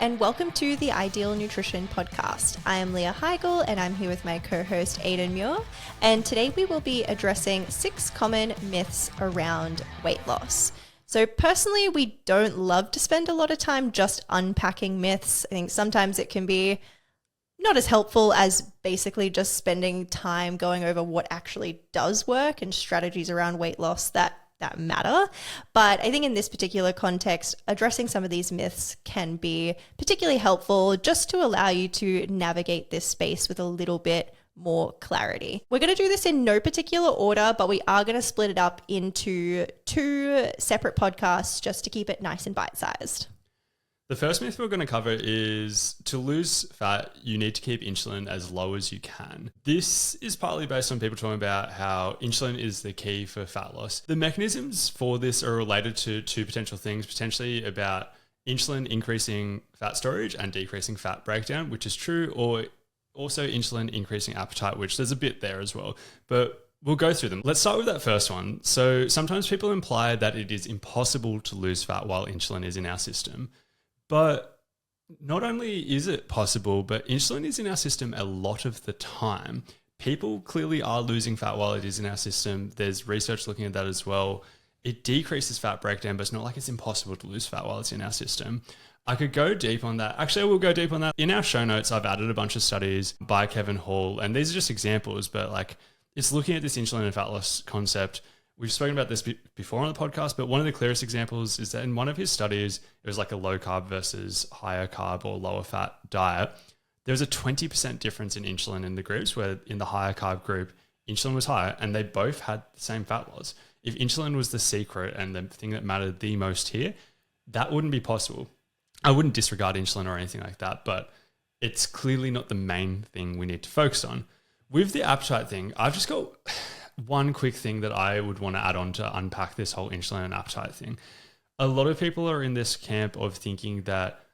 and welcome to the Ideal Nutrition Podcast. I am Leah Higl and I'm here with my co-host Aidan Muir, and today we will be addressing 6 common myths around weight loss. So personally, we don't love to spend a lot of time just unpacking myths. I think sometimes it can be not as helpful as basically just spending time going over what actually does work and strategies around weight loss that matter. But I think in this particular context, addressing some of these myths can be particularly helpful just to allow you to navigate this space with a little bit more clarity. We're going to do this in no particular order, but we are going to split it up into 2 separate podcasts just to keep it nice and bite-sized. The first myth we're going to cover is to lose fat, you need to keep insulin as low as you can. This is partly based on people talking about how insulin is the key for fat loss. The mechanisms for this are related to 2 potential things, potentially about insulin increasing fat storage and decreasing fat breakdown, which is true, or also insulin increasing appetite, which there's a bit there as well. But we'll go through them. Let's start with that first one. So sometimes people imply that it is impossible to lose fat while insulin is in our system. But not only is it possible, but insulin is in our system a lot of the time. People clearly are losing fat while it is in our system. There's research looking at that as well. It decreases fat breakdown, but it's not like it's impossible to lose fat while it's in our system. I could go deep on that. Actually, I will go deep on that. In our show notes, I've added a bunch of studies by Kevin Hall, and these are just examples, but it's looking at this insulin and fat loss concept. We've spoken about this before on the podcast, but one of the clearest examples is that in one of his studies, it was like a low carb versus higher carb or lower fat diet. There was a 20% difference in insulin in the groups, where in the higher carb group, insulin was higher and they both had the same fat loss. If insulin was the secret and the thing that mattered the most here, that wouldn't be possible. I wouldn't disregard insulin or anything like that, but it's clearly not the main thing we need to focus on. With the appetite thing, I've just got one quick thing that I would want to add on to unpack this whole insulin and appetite thing. A lot of people are in this camp of thinking that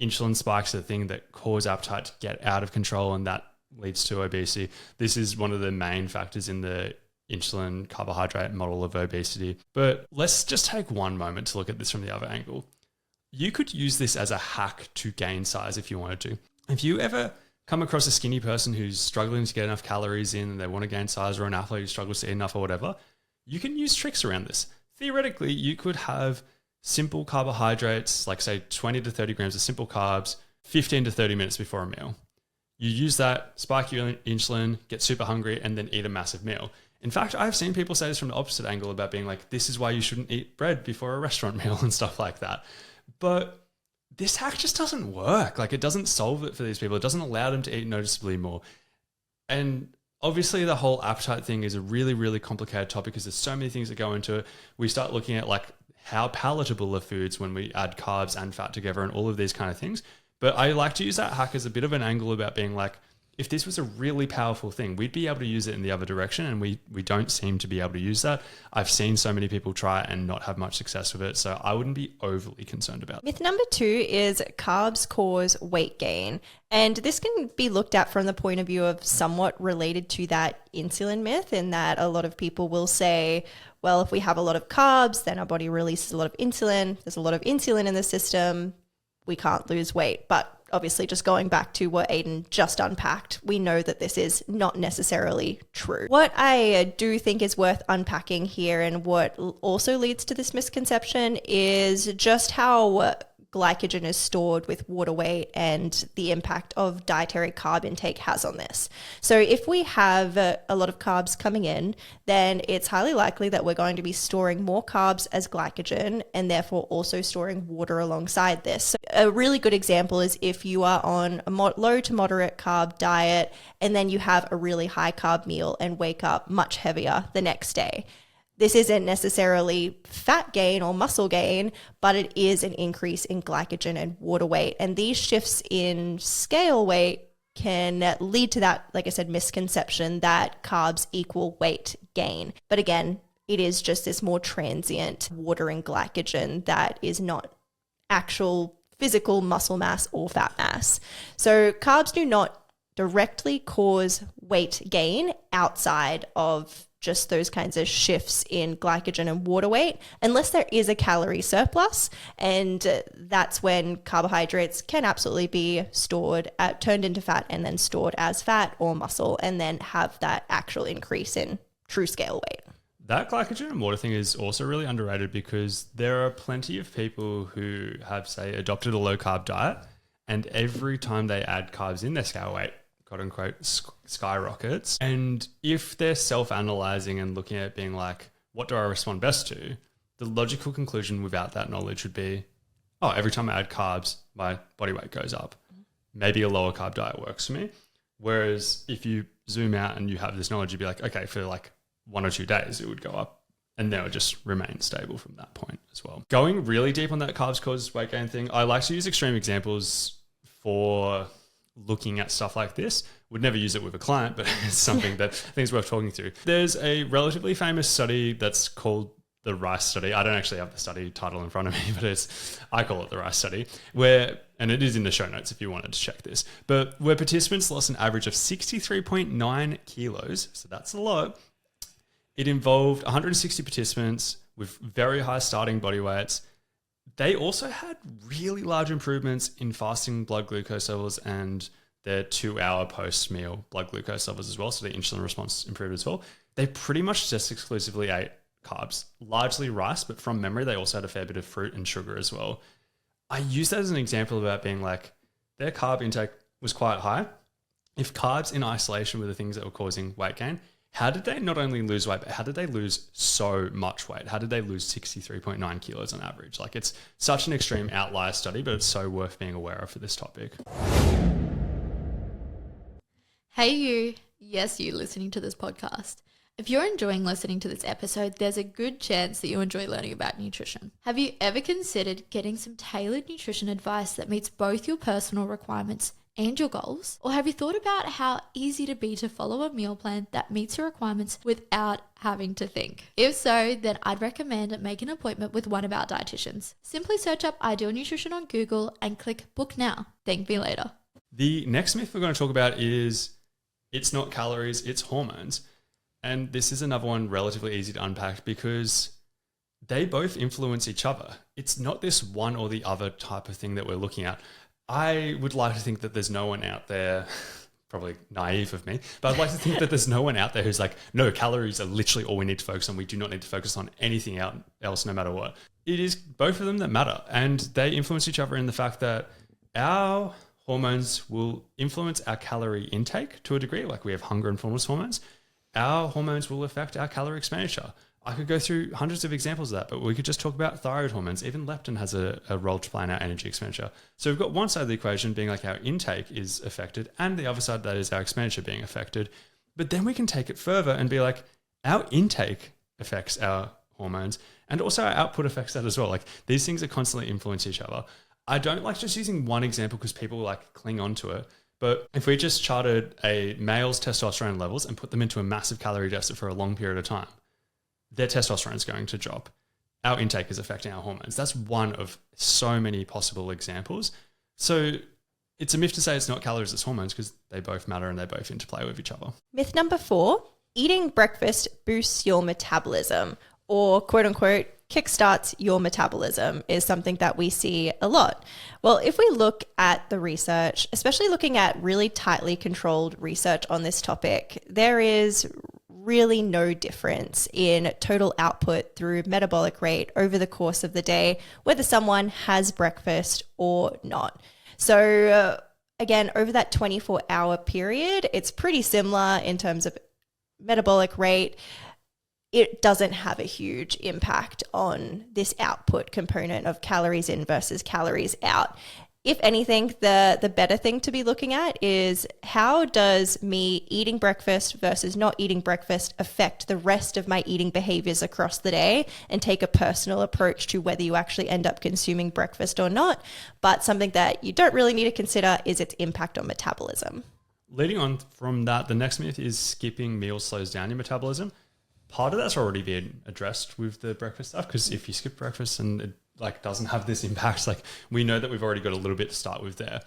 insulin spikes are the thing that cause appetite to get out of control and that leads to obesity. This is one of the main factors in the insulin carbohydrate model of obesity. But let's just take one moment to look at this from the other angle. You could use this as a hack to gain size if you wanted to. If you ever come across a skinny person who's struggling to get enough calories in and they want to gain size, or an athlete who struggles to eat enough or whatever, you can use tricks around this. Theoretically, you could have simple carbohydrates, like say 20 to 30 grams of simple carbs, 15 to 30 minutes before a meal. You use that, spike your insulin, get super hungry, and then eat a massive meal. In fact, I've seen people say this from the opposite angle about being like, this is why you shouldn't eat bread before a restaurant meal and stuff like that. But this hack just doesn't work. It doesn't solve it for these people. It doesn't allow them to eat noticeably more. And obviously the whole appetite thing is a really, really complicated topic because there's so many things that go into it. We start looking at how palatable are foods when we add carbs and fat together and all of these kind of things. But I like to use that hack as a bit of an angle about being like, if this was a really powerful thing, we'd be able to use it in the other direction, and we don't seem to be able to use that. I've seen so many people try and not have much success with it, so I wouldn't be overly concerned about it. Myth number 2 is carbs cause weight gain. And this can be looked at from the point of view of somewhat related to that insulin myth, in that a lot of people will say, well, if we have a lot of carbs, then our body releases a lot of insulin. There's a lot of insulin in the system. We can't lose weight. But obviously, just going back to what Aidan just unpacked, we know that this is not necessarily true. What I do think is worth unpacking here, and what also leads to this misconception, is just how glycogen is stored with water weight and the impact of dietary carb intake has on this. So if we have a lot of carbs coming in, then it's highly likely that we're going to be storing more carbs as glycogen and therefore also storing water alongside this. So a really good example is if you are on a low to moderate carb diet and then you have a really high carb meal and wake up much heavier the next day. This isn't necessarily fat gain or muscle gain, but it is an increase in glycogen and water weight. And these shifts in scale weight can lead to that, like I said, misconception that carbs equal weight gain. But again, it is just this more transient water and glycogen that is not actual physical muscle mass or fat mass. So carbs do not directly cause weight gain outside of just those kinds of shifts in glycogen and water weight, unless there is a calorie surplus. And that's when carbohydrates can absolutely be turned into fat and then stored as fat or muscle, and then have that actual increase in true scale weight. That glycogen and water thing is also really underrated because there are plenty of people who have, say, adopted a low carb diet, and every time they add carbs in, their scale weight, quote unquote, skyrockets. And if they're self-analyzing and looking at being like, what do I respond best to? The logical conclusion without that knowledge would be, oh, every time I add carbs, my body weight goes up. Maybe a lower carb diet works for me. Whereas if you zoom out and you have this knowledge, you'd be like, okay, for like 1 or 2 days, it would go up, and then it would just remain stable from that point as well. Going really deep on that carbs cause weight gain thing, I like to use extreme examples for looking at stuff like this. Would never use it with a client, but it's something that I think is worth talking through. There's a relatively famous study that's called the RICE study. I don't actually have the study title in front of me, but I call it the RICE study, and it is in the show notes if you wanted to check this, but where participants lost an average of 63.9 kilos, so that's a lot. It involved 160 participants with very high starting body weights. They also had really large improvements in fasting blood glucose levels and their 2-hour post-meal blood glucose levels as well. So the insulin response improved as well. They pretty much just exclusively ate carbs, largely rice, but from memory, they also had a fair bit of fruit and sugar as well. I use that as an example about being like, their carb intake was quite high. If carbs in isolation were the things that were causing weight gain, how did they not only lose weight, but how did they lose so much weight? How did they lose 63.9 kilos on average? Like, it's such an extreme outlier study, but it's so worth being aware of for this topic. Hey you, yes you listening to this podcast. If you're enjoying listening to this episode, there's a good chance that you enjoy learning about nutrition. Have you ever considered getting some tailored nutrition advice that meets both your personal requirements and your goals? Or have you thought about how easy it'd be to follow a meal plan that meets your requirements without having to think? If so, then I'd recommend making an appointment with one of our dietitians. Simply search up Ideal Nutrition on Google and click book now. Thank me later. The next myth we're going to talk about is it's not calories, it's hormones. And this is another one relatively easy to unpack because they both influence each other. It's not this one or the other type of thing that we're looking at. I would like to think that there's no one out there, probably naive of me, but I'd like to think that there's no one out there who's like, no, calories are literally all we need to focus on. We do not need to focus on anything else no matter what. It is both of them that matter, and they influence each other in the fact that our hormones will influence our calorie intake to a degree, like we have hunger and fullness hormones. Our hormones will affect our calorie expenditure. I could go through hundreds of examples of that, but we could just talk about thyroid hormones. Even leptin has a role to play in our energy expenditure. So we've got one side of the equation being like our intake is affected, and the other side of that is our expenditure being affected. But then we can take it further and be like, our intake affects our hormones, and also our output affects that as well. Like, these things are constantly influence each other. I don't like just using one example because people like cling on to it. But if we just charted a male's testosterone levels and put them into a massive calorie deficit for a long period of time, their testosterone is going to drop. Our intake is affecting our hormones. That's one of so many possible examples. So it's a myth to say it's not calories, it's hormones, because they both matter and they both interplay with each other. Myth number 4, eating breakfast boosts your metabolism, or quote unquote kickstarts your metabolism, is something that we see a lot. Well, if we look at the research, especially looking at really tightly controlled research on this topic, there is really no difference in total output through metabolic rate over the course of the day, whether someone has breakfast or not. So again, over that 24-hour period, it's pretty similar in terms of metabolic rate. It doesn't have a huge impact on this output component of calories in versus calories out. If anything, the better thing to be looking at is, how does me eating breakfast versus not eating breakfast affect the rest of my eating behaviors across the day, and take a personal approach to whether you actually end up consuming breakfast or not. But something that you don't really need to consider is its impact on metabolism. Leading on from that, the next myth is skipping meals slows down your metabolism. Part of that's already been addressed with the breakfast stuff, because if you skip breakfast and it like doesn't have this impact, like we know that we've already got a little bit to start with there.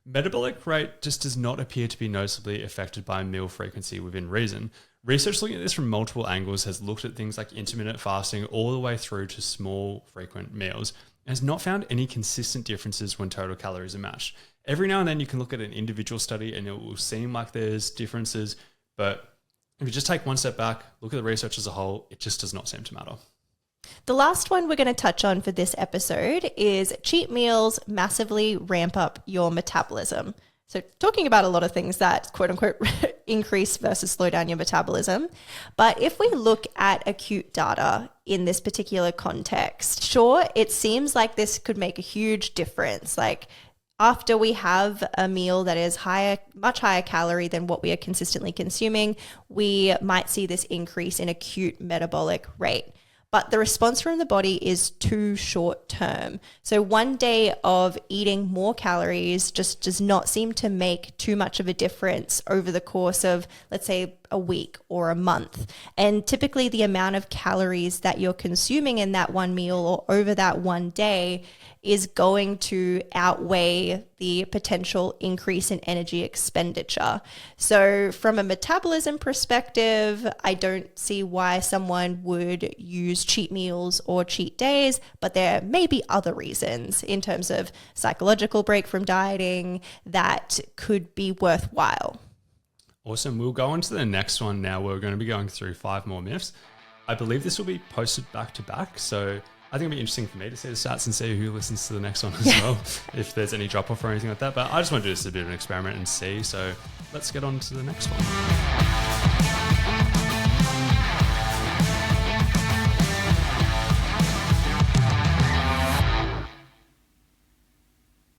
Metabolic rate just does not appear to be noticeably affected by meal frequency within reason. Research looking at this from multiple angles has looked at things like intermittent fasting all the way through to small, frequent meals, and has not found any consistent differences when total calories are matched. Every now and then you can look at an individual study and it will seem like there's differences, but if you just take one step back, look at the research as a whole, it just does not seem to matter. The last one we're going to touch on for this episode is cheat meals massively ramp up your metabolism. So talking about a lot of things that quote unquote increase versus slow down your metabolism. But if we look at acute data in this particular context, sure, it seems like this could make a huge difference. Like after we have a meal that is much higher calorie than what we are consistently consuming, we might see this increase in acute metabolic rate. But the response from the body is too short term. So one day of eating more calories just does not seem to make too much of a difference over the course of, let's say, a week or a month. And typically the amount of calories that you're consuming in that one meal or over that one day is going to outweigh the potential increase in energy expenditure. So from a metabolism perspective, I don't see why someone would use cheat meals or cheat days, but there may be other reasons in terms of psychological break from dieting that could be worthwhile. Awesome. We'll go on to the next one now. We're going to be going through 5 more myths. I believe this will be posted back to back. So I think it'll be interesting for me to see the stats and see who listens to the next one as well, if there's any drop off or anything like that. But I just want to do this as a bit of an experiment and see. So let's get on to the next one.